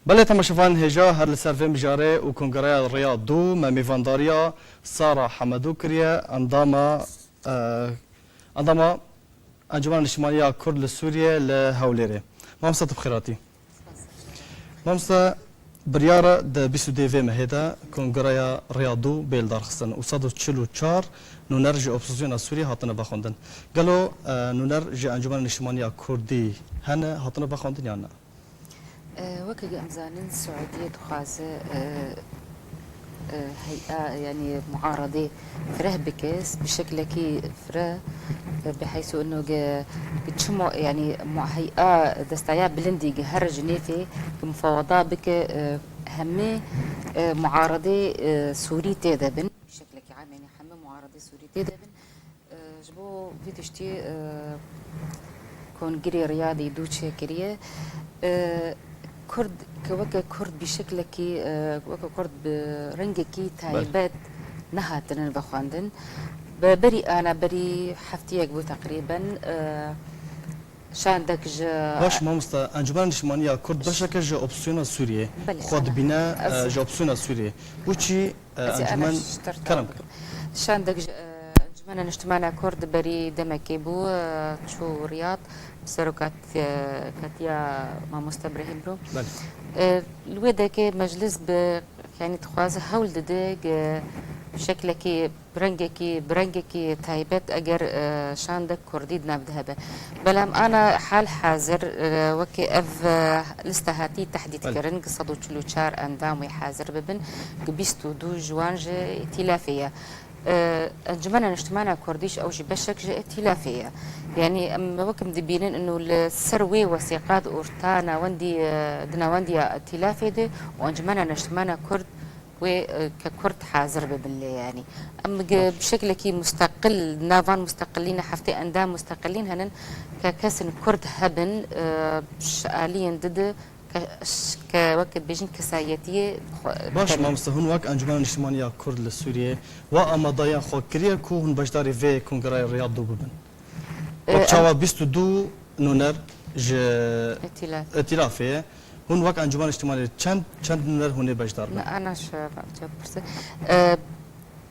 بله تماشافان هجا هر لسر فيلم جاري و كونغريا الرياض دو ما ميفانداريا سارة حمدو كريا انضاما انجمن الاجتماعية كرد لسوريا لهوليري. مامسا بخيراتي. مامسا بريارة د بيسو دي في مهدا كونغريا رياض دو بيلدار خصن وصادو تشلو تشار نونرجي اوبوزيسيون سوريا هاتنا بخوندن. قالوا نونرجي انجمن الاجتماعية كردي هنا هاتنا بخوندن يعني. وەکە ئەمزانن سعودية دخوازە هيئة يعني معارضة فره بكس بشكلكي فره بحيث انه تشمو يعني هيئة دستايا بلندي هر جنيفي مفاوضات بك همه معارضة سوري تدبن بشكلكي عام يعني همه معارضة سوري تدبن جبو في تشتي كونغري رياضي دوتشي كريه كرد كوكا كرد بشكلكي وكا كرد برنجكي تايبات نهاتن بخواندن بري انا بري حفتيك بو تقريبا شاندك جا باش مامستا انجمن الاجتماعية كرد بشكل جا اوبسيون سوريا خود بنا جا اوبسيون سوريا وشي انجمن كرم شاندك انجمن الاجتماعية كرد بري دمكي بو شو رياض سرقات كاتيا ما مستبرهين برو الودا كي مجلس يعني تخواز هول ددق بشكلكي برنجكي تايبت اگر شاندك كردي نبذهبه بلام انا حال حاضر وكي اف لستهاتي تحديد كرن قصدو تشلو شار اندام حاضر ببن قبيستو دو جوانج ائتلافيه انجمن الاجتماعي كرديش او جي بشك جاء ائتلافيه يعني اما وكم دبينين انه السروي وثيقات اورتانا وندي دنا وندي ائتلافي دي وانجمن الاجتماعي كرد وككرد حاضر ببالله يعني اما بشكل كي مستقل نافان مستقلين حفتي اندام مستقلين هنن ككسن كرد هبن شاليا ضد كوقت بيجين كسايتيه باش ما مستهون واك انجمن الاجتماعية كرد لسوريا وامضايا خو كريا كو هن باشداري في كونغراي الرياض دو ببن وبشاوا 22 نونر ج ائتلافيه هون واك انجمن الاجتماعية چند نونر هون باشدار بن انا جواب برسه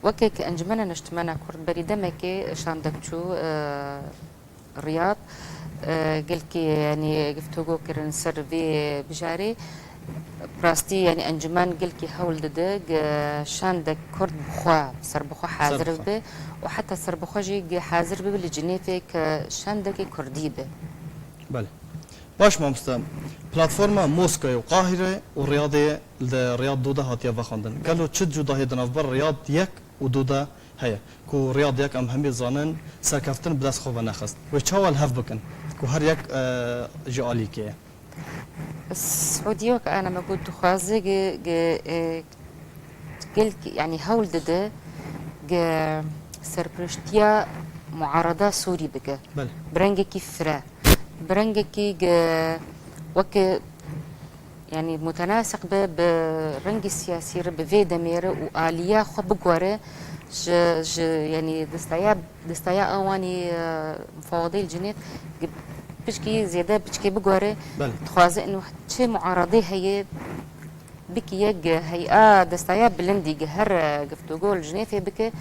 وكيك انجمن الاجتماعي كرد بريدمكي شاندكچو الرياض قلت يعني قفتوغو كرن سر في بجاري براستي يعني انجمان قلت هول ددق شاندك كرد بخوا سر بخوا حاضر به وحتى سر بخوا جي حاضر به لجنيفك شاندك كردي به بله باش مامستا بلاتفورما موسكو وقاهرة والرياضية الرياض دودا هاتيا فخاندن قالوا تشد جودا هي دنافبر رياض يك ودودا هيا كو رياض يك ام همي زانن سركفتن بدس خوفا نخست وچاوال هف بكن كو هر يك جالي كي السعودية وك انا ما قلت خوازي قلت يعني هول دده سربرشتيا معارضة سوري بك بله برنجكي فرا برنجكي وك يعني متناسق برنج السياسي بفي دمير وآلية خو بقوره يعني دستايا اواني مفاوضي الجنيت بشكي زياده بشكي بقوره تخوازي انه شي معارضي هي بكي يج هيئه دستايا بلندي هر قفتوغو الجنيفي بك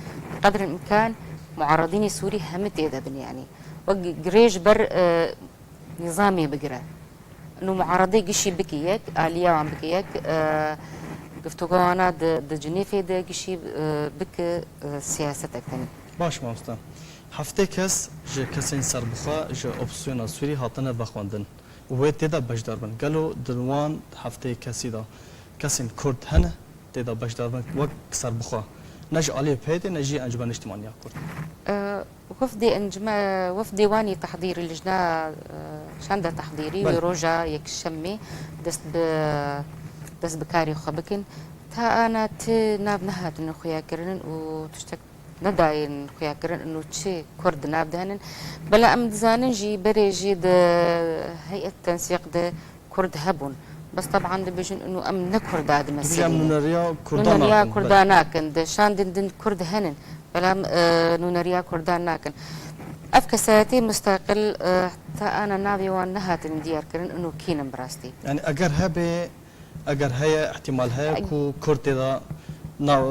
قدر الامكان معارضين سوري همت يدبن يعني وقريج بر نظامي بقرا انه معارضي قشي بكي يك اليا وعم بكي يك قفتوغو انا د جنيفي د قشي بك سياستك ثاني باش مامستا هفته کس جه کسین سربخوا جه اپسیون سوری هاتنه بخواندن و تدا بجدار بن قالوا دروان هفته کسی دا کسین کرد هنه تدا بجدار بن وقت سربخوا نج علی پیدا نجی انجمن اجتماعی کرد وفد ديواني تحضيري اللجنة شنده تحضيري وروجا يكشمي دست بكاري خبكن تا انا ناب نهات انه خويا كرن وتشتك نداين خويا كرن انه تشي كرد ناب دهنن بلا ام دزانن جي بري جي هيئة التنسيق ده كرد هبون بس طبعا بيجن انه ام نكرد هذا مسيري نونريا كرداناكن ده شان دن كرد هنن بلا نونريا كرداناكن افكساتي مستقل تا انا نابي وان نهات ديار كرن انه كين براستي يعني اگر هبه اگر هي احتمال هي كو كرد دا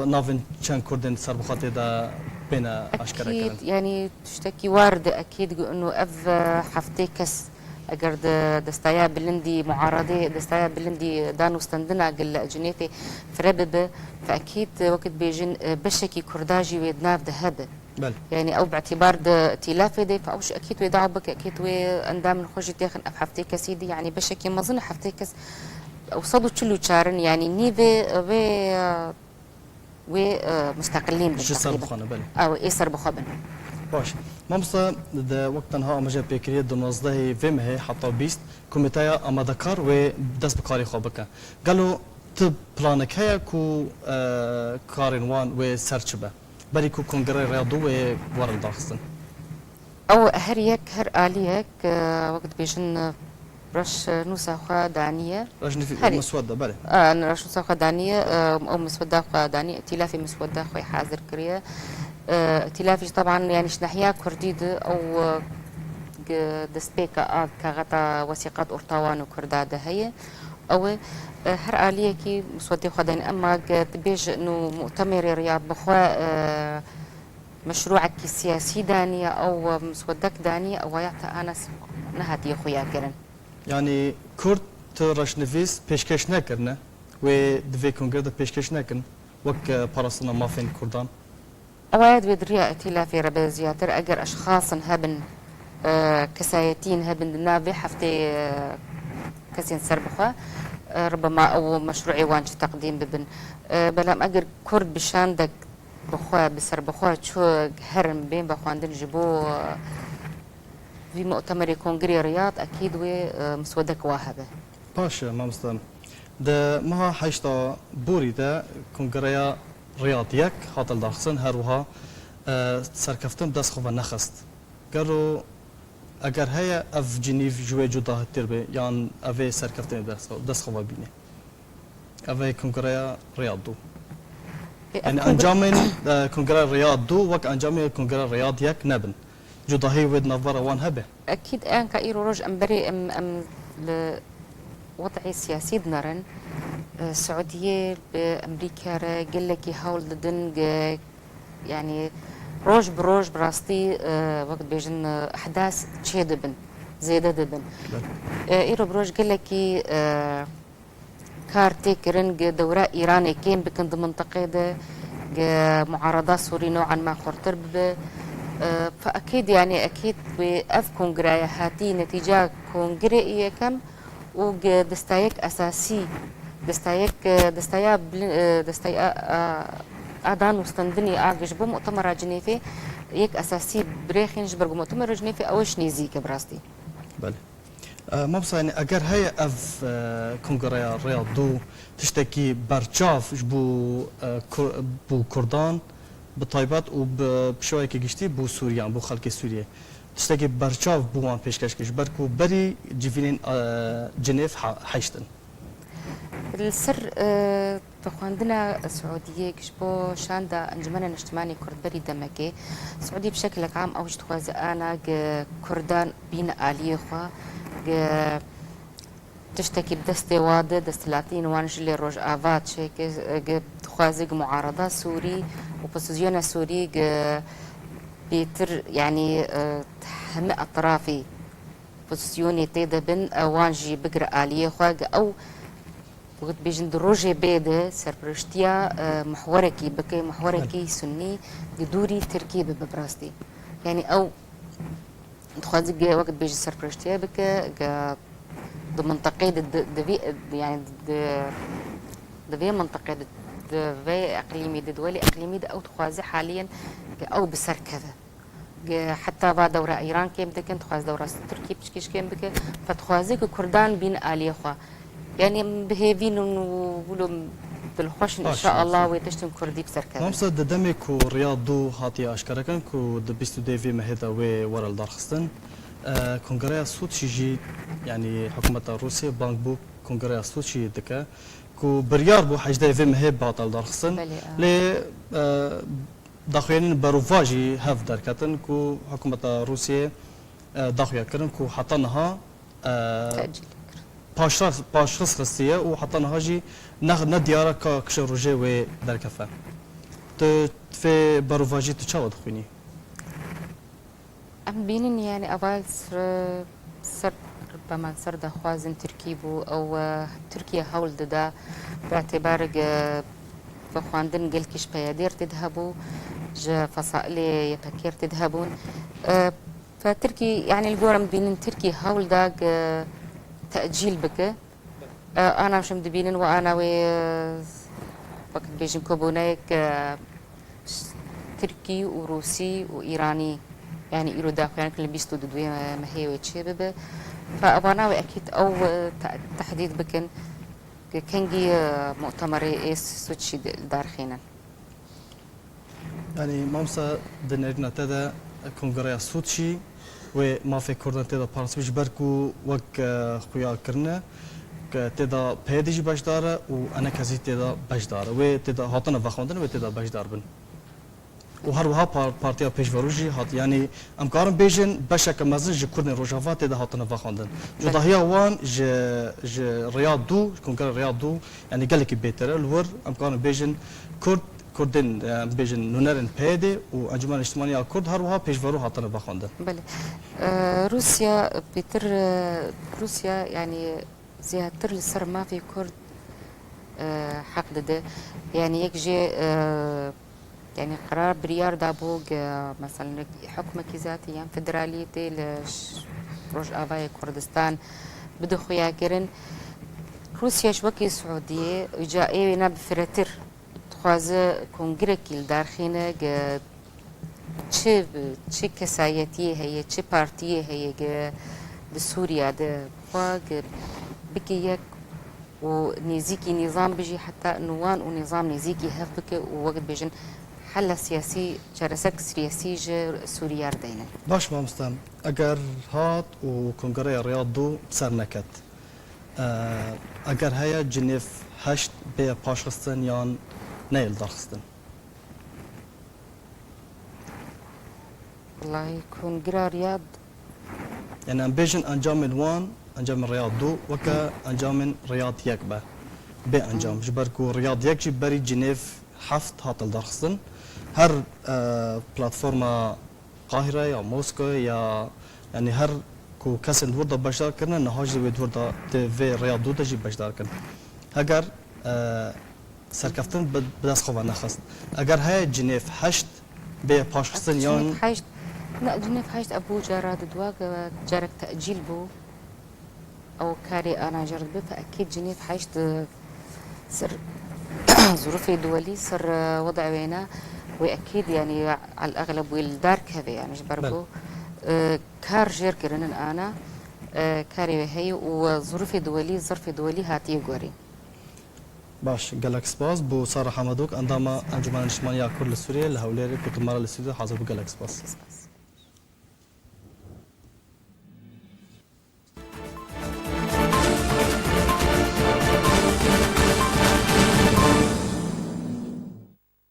نافن چند كردن سر بخاطر دا بين اشكال اكيد كردن يعني تشتكي وارد اكيد انه اف حفتي كس اگر دستايا بلندي معارضه دستايا بلندي دانو استندنا قل جنيتي فربب فاكيد وقت بيجن بشكي كرداجي ويدناف ذهب بل يعني او باعتبار ده ائتلاف دي فاوش اكيد ويدعبك اكيد واندام نخرج تاخن اف حفتي كسيدي يعني بشكي ما ظن حفتي كس وصدوا تشلو تشارن يعني نيفي و مستقلين شو صار بخانه بل او ايسر بخبن باش مامسا ده وقتا ها امجا بكريه 12 فيم هي حتى بيست كوميتايا اما دكار و دست بكاري خوبك قالوا تب بلانك هيا كو كارين وان و سرچبه بري كو كونغري رياضو و ورل داخستن او هريك هر اليك وقت بيجن رش نوسا خا دانيه رجني في مسوده بله انا رش نوسا خا دانيه او مسوده خا دانيه ائتلافي مسوده خا حاضر كريه ائتلافي طبعا يعني شنحيا كرديد او دسبيكا كغتا وثيقات اورتاوان وكرداده هي او هر آلية كي مسودي خدين اما تبيج انه مؤتمر رياض بخوا مشروعك السياسي دانية او مسودك دانية او يعطى انا نهاتي خويا كرن يعني كرد رشنفيس پیشکش نکرنه و دوی کنگره ده پیشکش نکرن وک پاراسنا مافین کردان اواد بدريا ائتلافي ربا زياتر اجر اشخاص هبن كسايتين هبن نافي حفتي كسين سربخوا ربما او مشروعي وانش تقديم ببن بلام اجر كرد بشاندك بخوا بسر بخوا شو هرم بين بخواندن جبو في مؤتمر كونغري رياض اكيد ومسودك واهبه باش مامستان ده ما حيشتا بوري ده کنگره رياض يك هاتل داخسن هروها سرکفتن دست خواه نخست گرو اگر هيا اف جنيف جوي جدا هتر به يعني اوه سرکفتن دست خواه بینه اوه کنگره رياض دو يعني انجام کنگره رياض دو وك انجام کنگره رياض يك نبن جدا هي ود نظر وان هبه اكيد ان كايرو رج امبري ام وضعي السياسي دنرن السعوديه بامريكا قال لك يحاول ضدن يعني روج بروج براستي وقت بيجن احداث تشيدبن زياده دبن ايرو بروج قال لك كارتي كرنج دوره ايراني كين بكند منطقه ده معارضات سوري نوعا ما خرطر فاكيد يعني اكيد باف كونغرايا هاتي نتيجه كونغري كم ودستايك اساسي دستايا ادان مستندني اجش بمؤتمر جنيفي يك اساسي بريخين جبر مؤتمر جنيفي اوش نيزيك براستي بله مبصا يعني اگر هي اف كونغريا رياض دو تشتكي برچاف بو كردان بطيبات وبشويه كيشتي بو سوريان بو خلق سوريا تشتكي برچاف بوان پیشکش کش بركو بري جيفينين جنيف حيشتن السر تخواندنا السعودية كشبو شاندا انجمنا الاجتماعي كرد بري دمكي السعودية بشكل عام اوج تخواز انا كردان بين آلية خوا تشتكي بدستي واده دستلاتين وانش اللي روج افات شيك تخوازق معارضة سوري وبوزيسيون سوري بيتر يعني هم اطرافي بوزيسيوني تيدا بن وانجي بقرا آلية خوا او وقت بيجن دروجي بيده سربرشتيا محوركي بكي محوركي سني بدوري تركيب ببراستي يعني او تخوازق وقت بيجي سربرشتيا بكي منطقة يعني دفي منطقة دفي اقليمي دولي اقليمي او تخوازي حاليا او بسر كذا حتى بعد دورة ايران كيم دكن تخواز دورة تركيا بشكيش كيم بك فتخوازي كردان بين آلية خوا يعني بهيفين ونقولوا بالخوش ان شاء الله ويتشتم كردي بسر كذا مامسا دمك ورياض دو هاتي اشكركن كو دبستو ديفي مهدا ورا الدارخستن کنگره سود شيء يعني حكومة روسيا بانك بو کنگره سود شيء دكا كو بريار بو حجده في مهب باطل دارخصن ل داخلين بروفاجي هاف دركتن كو حكومة روسيا داخل كرن كو حطنها پاشخص خستیه و حتی نهاجی نه دیاره که کش روژه و درکفه تو في بروفاجي تشاود خويني ام بينن يعني اول سر ربما سر خوازن تركيبو او تركيا حول دا باعتبار فخواندن قل كش بيادير تذهبوا جا فصائلي يفكر تذهبون فتركي يعني الجورم بينن تركي حول دا تأجيل بك انا مش مدبينن وانا وقت بيجن كوبونيك تركي وروسي وإيراني يعني إيرو داخل يعني كل بيستو دودوية ما هي وتشبه فأباناوي أكيد أو تحديد بكن كنجي مؤتمر إيس سوتشي دار خينا يعني مامسا دنيرنا تدا كونغريا سوتشي وما في كردن تدا بارسبيش بركو وك خويا كرنا تدا بهديش باشدارة وأنا كزي تدا باشدارة وتدا هاتنا بخوندن وتدا باشدار بن و هر وها پارتیا پیشوروجی هات یعنی امکارم بیجن بشک مزن ج کردن روجاوا تدا هاتن وخوندن جداهیا وان ج ریاض دو کنکر ریاض دو یعنی گلکی بهتره لور امکارم بیجن کردن بیجن نونرن پیده و انجمن اجتماعی کرد هر وها پیشورو هاتن وخوندن بله روسيا بيتر روسيا يعني زيادتر لسر ما في كرد حق ده يعني يكجي يعني قرار بريار دابوغ مثلا حكمك ذاتي يعني فدراليتي لروج آباي كردستان بدو خويا كرن روسيا شوكي سعودية وجائي ناب فرتر تخوازه كونغريكي الدارخينة چه كسايتي هي چه بارتي هي بسوريا ده خواغ بكي يك ونيزيكي نظام بيجي حتى نوان ونظام نيزيكي هف بكي ووقت بيجن حل سياسي جرسك سياسي سوريا ردينا باش ما مستم اگر هات و کنگره ریاض دو سر نکت اگر هيا جنيف هشت به پاشخستن یان نیل درخستن والله يكون قرا رياض يعني ام بيجن انجام الوان انجام رياض دو وكا انجام رياض يك به انجام جبركو رياض يك جبري جنيف حفت هات الدرخستن هر بلاتفورما قاهرة يا موسكو يا يعني هر كو كسن وردا باشدار كرنا نهاج دويد وردا في رياض دو تجي باشدار كرنا اگر سركفتن بدس خوفا نخست اگر هاي جنيف هشت به پاشخستن يان حشت لا جنيف حشت ابو جراد دواق جارك تأجيل بو او كاري انا جرد به فاكيد جنيف حشت سر ظروف دولي سر وضع بينا واكيد يعني على الاغلب والدار كذا يعني جبركو كار جير كرن انا كاري هي وظروف دولي ظرف دولي هاتي غوري باش جالاكس باس بو سارة حمدوك عندما انجمن الاجتماعية كل سوريا لهوليري كنت مرة للسوريا حاضر بجالاكس باس